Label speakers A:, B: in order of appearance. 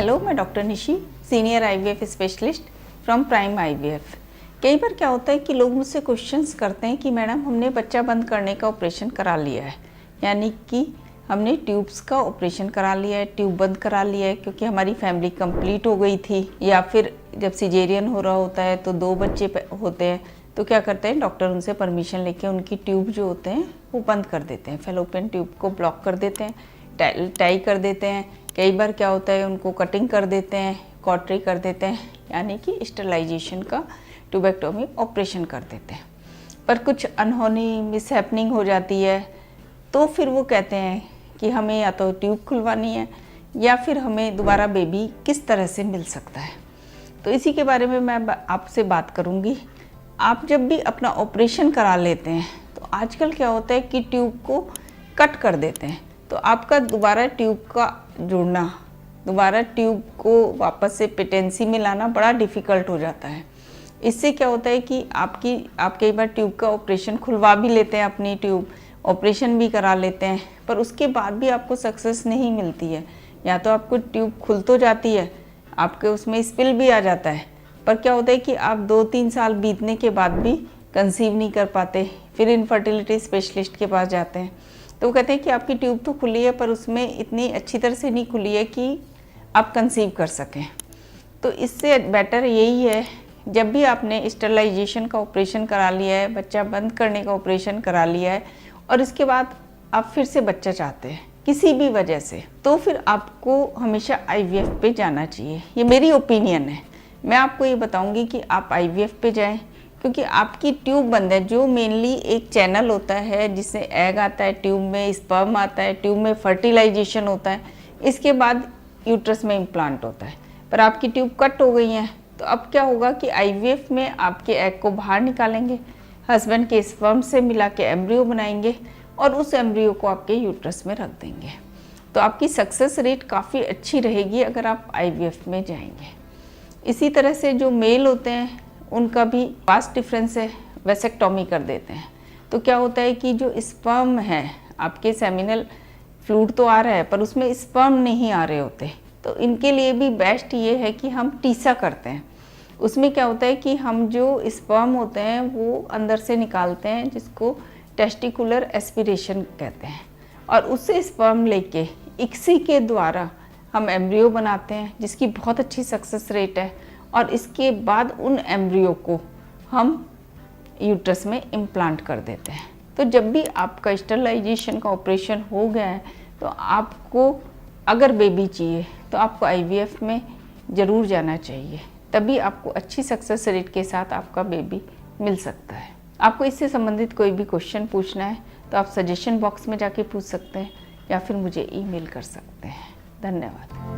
A: Hello, मैं doctor Nishi, senior IVF specialist from prime IVF. कई बार क्या होता है कि लोग मुझसे क्वेश्चंस करते हैं कि मैडम हमने बच्चा बंद करने का ऑपरेशन करा लिया है, यानी कि हमने ट्यूब्स का ऑपरेशन करा लिया है, ट्यूब बंद करा लिया है क्योंकि हमारी फैमिली कंप्लीट हो गई थी, या फिर जब सिजेरियन हो रहा होता है तो 2 बच्चे होते हैं तो क्या करते हैं डॉक्टर उनसे परमिशन लेके उनकी ट्यूब जो होते हैं वो बंद कर देते हैं, फेलोपियन ट्यूब को ब्लॉक कर देते हैं, टाई कर देते हैं। कई बार क्या होता है उनको कटिंग कर देते हैं, कॉटरी कर देते हैं, यानी कि स्टरलाइजेशन का ट्यूबेक्टोमी ऑपरेशन कर देते हैं। पर कुछ अनहोनी मिसहैपनिंग हो जाती है तो फिर वो कहते हैं कि हमें या तो ट्यूब खुलवानी है या फिर हमें दोबारा बेबी किस तरह से मिल सकता है। तो इसी के बारे में मैं आपसे बात करूँगी। आप जब भी अपना ऑपरेशन करा लेते हैं तो आजकल क्या होता है कि ट्यूब को कट कर देते हैं, तो आपका दोबारा ट्यूब का जुड़ना, दोबारा ट्यूब को वापस से पेटेंसी में लाना बड़ा डिफ़िकल्ट हो जाता है। इससे क्या होता है कि आप कई बार ट्यूब का ऑपरेशन खुलवा भी लेते हैं, अपनी ट्यूब ऑपरेशन भी करा लेते हैं, पर उसके बाद भी आपको सक्सेस नहीं मिलती है। या तो आपको ट्यूब खुल तो जाती है, आपके उसमें स्पिल भी आ जाता है, पर क्या होता है कि आप 2-3 साल बीतने के बाद भी कंसीव नहीं कर पाते, फिर इनफर्टिलिटी स्पेशलिस्ट के पास जाते हैं तो वो कहते हैं कि आपकी ट्यूब तो खुली है पर उसमें इतनी अच्छी तरह से नहीं खुली है कि आप कंसीव कर सकें। तो इससे बेटर यही है, जब भी आपने स्टरलाइजेशन का ऑपरेशन करा लिया है, बच्चा बंद करने का ऑपरेशन करा लिया है और इसके बाद आप फिर से बच्चा चाहते हैं किसी भी वजह से, तो फिर आपको हमेशा आईवीएफ पे जाना चाहिए। ये मेरी ओपिनियन है। मैं आपको ये बताऊंगी कि आप आईवीएफ पे जाएं क्योंकि आपकी ट्यूब बंद है, जो मेनली एक चैनल होता है जिससे एग आता है, ट्यूब में स्पर्म आता है, ट्यूब में फर्टिलाइजेशन होता है, इसके बाद यूट्रस में इम्प्लांट होता है। पर आपकी ट्यूब कट हो गई है तो अब क्या होगा कि आईवीएफ में आपके एग को बाहर निकालेंगे, हस्बैंड के स्पर्म से मिला के एम्ब्रियो बनाएंगे और उस एम्ब्रियो को आपके यूट्रस में रख देंगे। तो आपकी सक्सेस रेट काफ़ी अच्छी रहेगी अगर आप आईवीएफ में जाएंगे। इसी तरह से जो मेल होते हैं उनका भी वास्ट डिफरेंस है, वेसेक्टोमी कर देते हैं। तो क्या होता है कि जो स्पर्म है, आपके सेमिनल फ्लूइड तो आ रहा है पर उसमें स्पर्म नहीं आ रहे होते, तो इनके लिए भी बेस्ट ये है कि हम टीसा करते हैं। उसमें क्या होता है कि हम जो स्पर्म होते हैं वो अंदर से निकालते हैं, जिसको टेस्टिकुलर एस्पिरेशन कहते हैं, और उससे स्पर्म लेके इक्सी के द्वारा हम एम्ब्रियो बनाते हैं, जिसकी बहुत अच्छी सक्सेस रेट है। और इसके बाद उन एम्ब्रियो को हम यूट्रस में इम्प्लांट कर देते हैं। तो जब भी आपका स्टरलाइजेशन का ऑपरेशन हो गया है तो आपको अगर बेबी चाहिए तो आपको आईवीएफ में ज़रूर जाना चाहिए, तभी आपको अच्छी सक्सेस रेट के साथ आपका बेबी मिल सकता है। आपको इससे संबंधित कोई भी क्वेश्चन पूछना है तो आप सजेशन बॉक्स में जाके पूछ सकते हैं या फिर मुझे ईमेल कर सकते हैं। धन्यवाद।